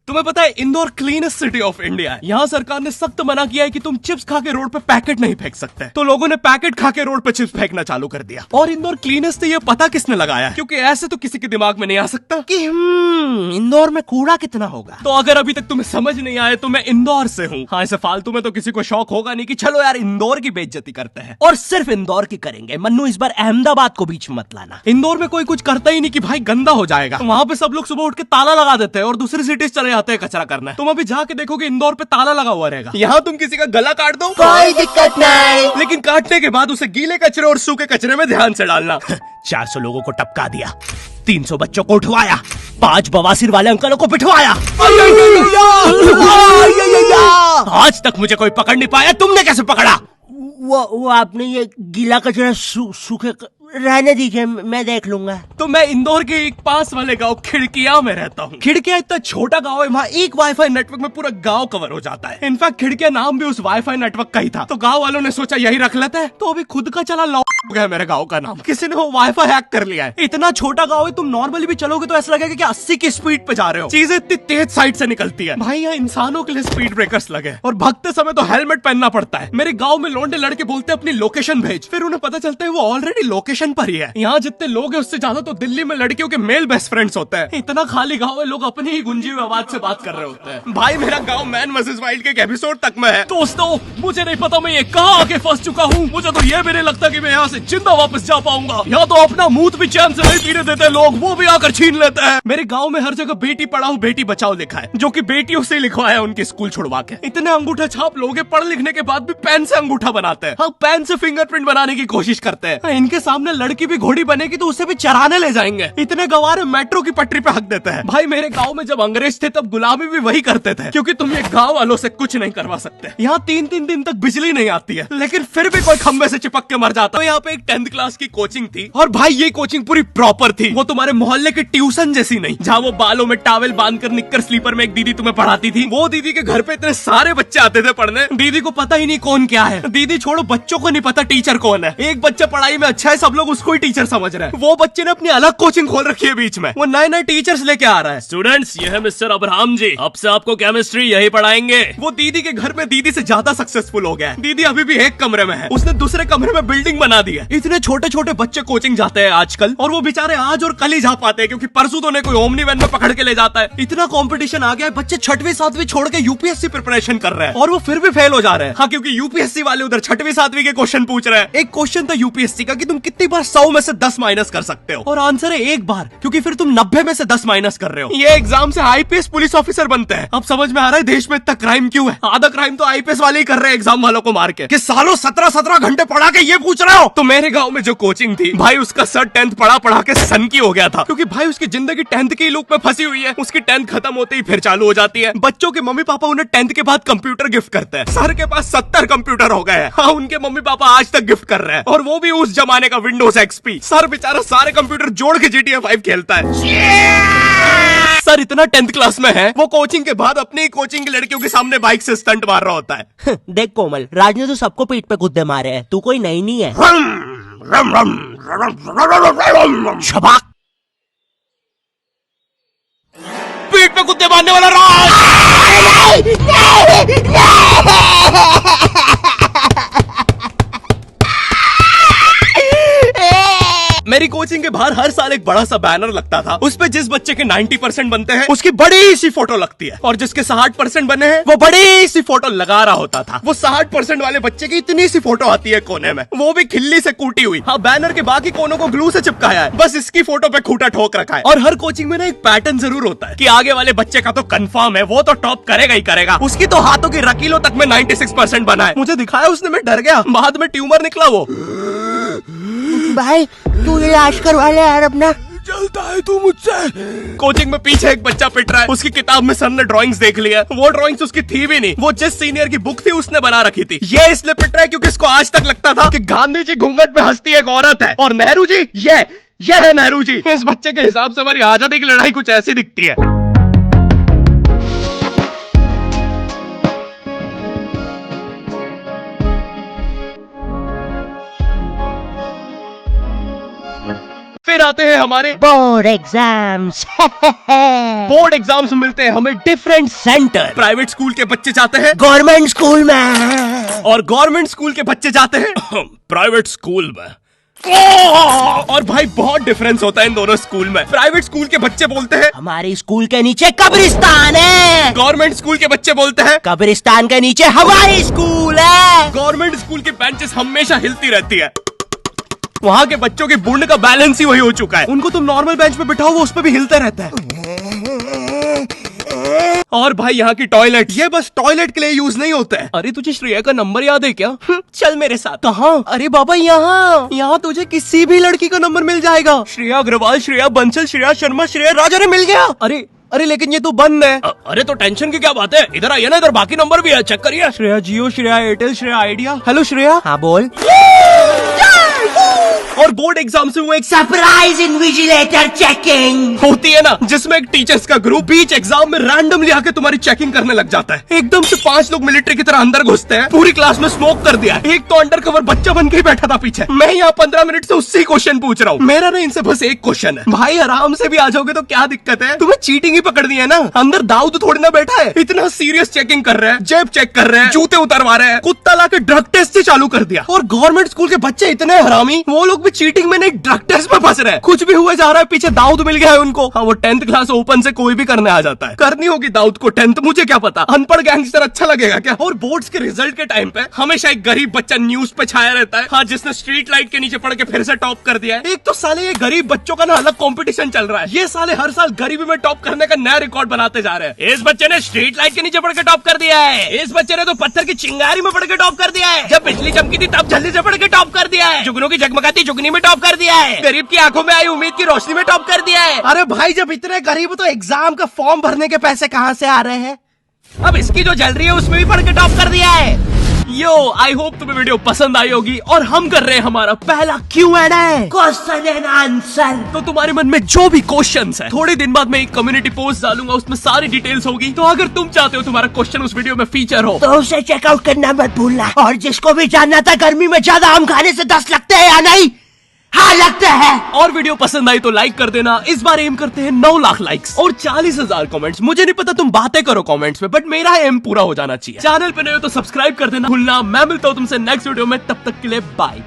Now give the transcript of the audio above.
तुम्हें पता है Indore cleanest city of India है। यहाँ सरकार ने सख्त मना किया है कि तुम चिप्स खा के रोड पे पैकेट नहीं फेंक सकते। तो लोगों ने पैकेट खा के रोड पे चिप्स फेंकना चालू कर दिया। और इंदौर क्लीनेस्ट से ये पता किसने लगाया है? क्योंकि ऐसे तो किसी के दिमाग में नहीं आ सकता कि इंदौर में कूड़ा कितना होगा। तो अगर अभी तक तुम्हें समझ नहीं आया तो मैं इंदौर से हूँ। हाँ, ऐसे फालतू में तो किसी को शौक होगा नहीं कि चलो यार इंदौर की बेइज्जती करते हैं, और सिर्फ इंदौर की करेंगे। मन्नू, इस बार अहमदाबाद को बीच में मत लाना। इंदौर में कोई कुछ करता ही नहीं कि भाई गंदा हो जाएगा। तो वहाँ पे सब लोग सुबह उठ के ताला लगा देते हैं और दूसरी सिटीज चले जाते हैं कचरा करना। तुम अभी जाके देखोगे इंदौर पे ताला लगा हुआ रहेगा। यहाँ तुम किसी का गला काट दो कोई दिक्कत नहीं, लेकिन काटने के बाद उसे गीले कचरे और सूखे कचरे में ध्यान से डालना। 400 लोगों को टपका दिया, 300 बच्चों को उठवाया, 5 बवासीर वाले अंकलों को पिटवाया। आज तक मुझे कोई पकड़ नहीं पाया, तुमने कैसे पकड़ा? वो आपने ये गीला कचरा सूखे रहने दीजिए, मैं देख लूंगा। तो मैं इंदौर के एक पास वाले गांव खिड़किया में रहता हूँ। खिड़किया इतना छोटा गांव है, वहाँ एक वाईफाई नेटवर्क में पूरा गांव कवर हो जाता है। इनफैक्ट खिड़किया नाम भी उस वाईफाई नेटवर्क का ही था, तो गांव वालों ने सोचा यही रख लेते हैं। तो अभी खुद का चला लॉ हो गया मेरे गांव का नाम। किसी ने वो वाईफाई हैक कर लिया है। इतना छोटा गांव है, तुम नॉर्मली भी चलोगे तो ऐसा लगेगा कि 80 की स्पीड पे जा रहे हो। चीजें इतनी तेज साइड से निकलती है। भाई यहाँ इंसानों के लिए स्पीड ब्रेकर्स लगे, और भगते समय तो हेलमेट पहनना पड़ता है। मेरे गाँव में लौंडे लड़के बोलते अपनी लोकेशन भेज, फिर उन्हें पता चलता है वो ऑलरेडी लोकेशन पर ही है। यहाँ जितने लोग हैं उससे ज्यादा तो दिल्ली में लड़कियों के मेल बेस्ट फ्रेंड्स होते हैं। इतना खाली गांव है, लोग अपनी ही गुंजी हुई आवाज से बात कर रहे होते हैं। भाई मेरा गांव मैन वर्सेस वाइल्ड के एक एपिसोड तक में है। दोस्तों, मुझे नहीं पता मैं ये कहाँ आके फंस चुका हूँ। मुझे तो ये भी नहीं लगता कि मैं यहाँ से जिंदा वापस जा पाऊंगा। यहाँ तो अपना मूत भी चैन से नहीं पीने देते लोग, वो भी आकर छीन लेते हैं। मेरे गाँव में हर जगह बेटी पढ़ाओ बेटी बचाओ लिखा है, जो की बेटियों से लिखवाया उनके स्कूल छुड़वा के। इतने अंगूठा छाप लोग पढ़ लिखने के बाद भी पेन से अंगूठा बनाते हैं। हाँ, पेन से फिंगरप्रिंट बनाने की कोशिश करते हैं। इनके सामने लड़की भी घोड़ी बनेगी तो उसे भी चराने ले जाएंगे। इतने गवार मेट्रो की पटरी पे हक देते हैं। भाई मेरे गांव में जब अंग्रेज थे तब गुलामी भी वही करते थे, क्योंकि तुम ये गांव वालों से कुछ नहीं करवा सकते। यहाँ 3-3 दिन तक बिजली नहीं आती है, लेकिन फिर भी कोई खंबे से चिपक के मर जाता है। यहाँ पे एक 10th क्लास की कोचिंग थी, और भाई ये कोचिंग पूरी प्रॉपर थी। वो तुम्हारे मोहल्ले के ट्यूशन जैसी नहीं, जहाँ वो बालों में टावल बांधकर निक्कर स्लीपर में एक दीदी तुम्हें पढ़ाती थी। वो दीदी के घर पे इतने सारे बच्चे आते थे पढ़ने, दीदी को पता ही नहीं कौन क्या है। दीदी छोड़ो, बच्चों को नहीं पता टीचर कौन है। एक बच्चा पढ़ाई में अच्छा है, सब लोग उसको ही टीचर समझ रहे हैं। वो बच्चे ने अपनी अलग कोचिंग खोल रखी है बीच में, वो नए नए टीचर्स लेके आ रहा है। स्टूडेंट्स, ये है मिस्टर अब्राहम जी, अब से आपको केमिस्ट्री यही पढ़ाएंगे। वो दीदी के घर में दीदी से ज्यादा सक्सेसफुल हो गया है। दीदी अभी भी एक कमरे में है, उसने दूसरे कमरे में बिल्डिंग बना दी है। इतने छोटे छोटे बच्चे कोचिंग जाते हैं आजकल, और वो बेचारे आज और कल ही जा पाते हैं, क्योंकि परसों तो उन्हें कोई ओमनी वैन में पकड़ के ले जाता है। इतना कंपटीशन आ गया है, बच्चे 6वीं 7वीं छोड़ के यूपीएससी प्रिपरेशन कर रहे हैं, और वो फिर भी फेल हो जा रहे हैं। हाँ, क्योंकि यूपीएससी वाले उधर 6वीं 7वीं के क्वेश्चन पूछ रहे हैं। एक क्वेश्चन था यूपीएससी का कि तुम कितनी बार 100 में से 10 माइनस कर सकते हो, और आंसर है एक बार, क्योंकि फिर तुम 90 में से 10 माइनस कर रहे हो। ये एग्जाम से आईपीएस पुलिस ऑफिसर बनते हैं। अब समझ में आ रहा है देश में इतना क्राइम क्यों है। आधा क्राइम तो आईपीएस वाले ही कर रहे हैं एग्जाम वालों को मार के, कि सालों 17-17 घंटे पढ़ा के ये पूछ रहे हो। तो मेरे गांव में जो कोचिंग थी, भाई उसका सर 10th पढ़ा के सन की हो गया था, क्योंकि भाई उसकी जिंदगी 10th की लूप में फंसी हुई है। उसकी 10th खत्म होते ही फिर चालू हो जाती है। बच्चों के मम्मी पापा उन्हें 10th के बाद कंप्यूटर गिफ्ट करते हैं। सर के पास 70 कंप्यूटर हो गए हैं। हाँ, उनके मम्मी पापा आज तक गिफ्ट कर रहे हैं, और वो भी उस जमाने का विंडोज एक्सपी। सर बेचारा सारे कंप्यूटर जोड़ के GTA 5 खेलता है। सर इतना 10th क्लास में है, वो कोचिंग के बाद अपनी ही कोचिंग की लड़कियों के सामने बाइक से स्टंट मार रहा होता है। देख कोमल, राज ने तो सबको पीठ पे कुत्ते मारे हैं, तू कोई नई नहीं है। शबाक, पीठ पे कुत्ते मारने वाला राज। मेरी कोचिंग के बाहर हर साल एक बड़ा सा बैनर लगता था, उस पे जिस बच्चे के 90% बनते हैं उसकी बड़ी सी फोटो लगती है, और जिसके 60% बने हैं वो बड़ी सी फोटो लगा रहा होता था। वो 60% वाले बच्चे की इतनी सी फोटो आती है कोने में, वो भी खिल्ली से कूटी हुई। हाँ, बैनर के बाकी कोनों को ग्लू से चिपकाया है, बस इसकी फोटो पे खूंटा ठोक रखा है। और हर कोचिंग में ना एक पैटर्न जरूर होता है कि आगे वाले बच्चे का तो कंफर्म है, वो तो टॉप करेगा ही करेगा। उसकी तो हाथों की रकीलों तक में 96% बना है। मुझे दिखाया उसने, मैं डर गया, बाद में ट्यूमर निकला वो। भाई तू इलाज करवा ले यार अपना। चलता है तू मुझसे। कोचिंग में पीछे एक बच्चा पिट रहा है, उसकी किताब में सर ने ड्राइंग्स देख लिया। वो ड्राइंग्स उसकी थी भी नहीं, वो जिस सीनियर की बुक थी उसने बना रखी थी। ये इसलिए पिट रहा है क्योंकि इसको आज तक लगता था कि गांधी जी घूंघट पे हंसती एक औरत है, और नेहरू जी ये है नेहरू जी। इस बच्चे के हिसाब से हमारी आजादी की लड़ाई कुछ ऐसी दिखती है। फिर आते हैं हमारे बोर्ड एग्जाम्स। बोर्ड एग्जाम्स में मिलते हैं हमें डिफरेंट सेंटर। प्राइवेट स्कूल के बच्चे जाते हैं गवर्नमेंट स्कूल में और गवर्नमेंट स्कूल के बच्चे जाते हैं प्राइवेट स्कूल में। और भाई बहुत डिफरेंस होता है इन दोनों स्कूल में। प्राइवेट स्कूल के बच्चे बोलते हैं हमारे स्कूल के नीचे कब्रिस्तान है। गवर्नमेंट स्कूल के बच्चे बोलते हैं कब्रिस्तान के नीचे हमारी स्कूल है। गवर्नमेंट स्कूल की बेंचेस हमेशा हिलती रहती है। वहाँ के बच्चों की बुंड का बैलेंस ही वही हो चुका है। उनको तुम नॉर्मल बेंच पे बिठाओ वो उस पे भी हिलता रहता है। और भाई यहाँ की टॉयलेट ये बस टॉयलेट के लिए यूज नहीं होता है। अरे तुझे श्रेया का नंबर याद है क्या? चल मेरे साथ। कहाँ? अरे बाबा यहाँ तुझे किसी भी लड़की का नंबर मिल जाएगा। श्रेया अग्रवाल, श्रेया बंसल, श्रेया शर्मा, श्रेया राजा ने मिल गया। अरे लेकिन ये तो बंद है। अरे तो टेंशन की क्या बात है, इधर आइए ना, इधर बाकी नंबर भी है, चेक करिए। श्रेया जियो, श्रेया एयरटेल, श्रेया आइडिया। हेलो श्रेया। हाँ बोल। और बोर्ड एग्जाम से वो एक सरप्राइज इन्विजिलेटर चेकिंग होती है ना, जिसमें एक टीचर्स का ग्रुप बीच एग्जाम में रैंडमली आके तुम्हारी चेकिंग करने लग जाता है। एकदम से 5 लोग मिलिट्री की तरह अंदर घुसते हैं, पूरी क्लास में स्मोक कर दिया। एक तो अंडर कवर बच्चा बन के ही बैठा था पीछे। मैं यहाँ 15 मिनट से उससे क्वेश्चन पूछ रहा हूँ। मेरा ना इनसे बस एक क्वेश्चन है, भाई आराम से भी आ जाओगे तो क्या दिक्कत है? तुम्हें चीटिंग ही पकड़नी है ना, अंदर दाऊद थोड़ी ना बैठा है। इतना सीरियस चेकिंग कर रहे हैं, जेब चेक कर रहे हैं, जूते उतरवा रहे हैं, कुत्ता लाके ड्रग टेस्ट से चालू कर दिया। और गवर्नमेंट स्कूल के बच्चे इतने हरामी, वो लोग भी चीटिंग में नहीं ड्रग टेस्ट में फंस रहे हैं। कुछ भी हुए जा रहा है, पीछे दाऊद मिल गया है उनको। हाँ वो 10th क्लास ओपन से कोई भी करने आ जाता है। करनी होगी दाऊद को 10th, मुझे क्या पता, अनपढ़ गैंगस्टर अच्छा लगेगा क्या? और बोर्ड्स के रिजल्ट के टाइम पे हमेशा एक गरीब बच्चा न्यूज पे छाया रहता है, हाँ जिसने स्ट्रीट लाइट के नीचे पड़ के फिर से टॉप कर दिया है। एक तो साले ये गरीब बच्चों का ना अलग कंपटीशन चल रहा है। ये साले हर साल गरीबी में टॉप करने का नया रिकॉर्ड बनाते जा रहे हैं। इस बच्चे ने स्ट्रीट लाइट के नीचे पड़ के टॉप कर दिया है, इस बच्चे ने तो पत्थर की चिंगारी में पड़ के टॉप कर दिया है, जब बिजली चमकी थी तब जल्दी से पड़ के टॉप कर दिया है, जुगनों की जगमगाती जुगनी में टॉप कर दिया है, गरीब की आंखों में आई उम्मीद की रोशनी में टॉप कर दिया है। अरे भाई जब इतने गरीब हो तो एग्जाम का फॉर्म भरने के पैसे कहाँ से आ रहे हैं? अब इसकी जो जल रही है उसमें भी पढ़ के टॉप कर दिया है। यो आई होप तुम्हें वीडियो पसंद आई होगी और हम कर रहे हैं हमारा पहला Q&A, क्वेश्चन एंड आंसर। तो तुम्हारे मन में जो भी क्वेश्चंस है, थोड़े दिन बाद मैं एक कम्युनिटी पोस्ट डालूंगा, उसमें सारी डिटेल्स होगी। तो अगर तुम चाहते हो तुम्हारा क्वेश्चन उस वीडियो में फीचर हो तो उसे चेकआउट करना मत भूलना। और जिसको भी जानना था गर्मी में ज्यादा आम खाने से दस्त लगते हैं या नहीं, हाँ लगता है। और वीडियो पसंद आई तो लाइक कर देना। इस बार एम करते हैं 9 लाख लाइक्स और 40,000 कमेंट्स। मुझे नहीं पता तुम बातें करो कमेंट्स में, बट मेरा एम पूरा हो जाना चाहिए। चैनल पे नए हो तो सब्सक्राइब कर देना भूलना। मैं मिलता हूँ तुमसे नेक्स्ट वीडियो में, तब तक के लिए बाय।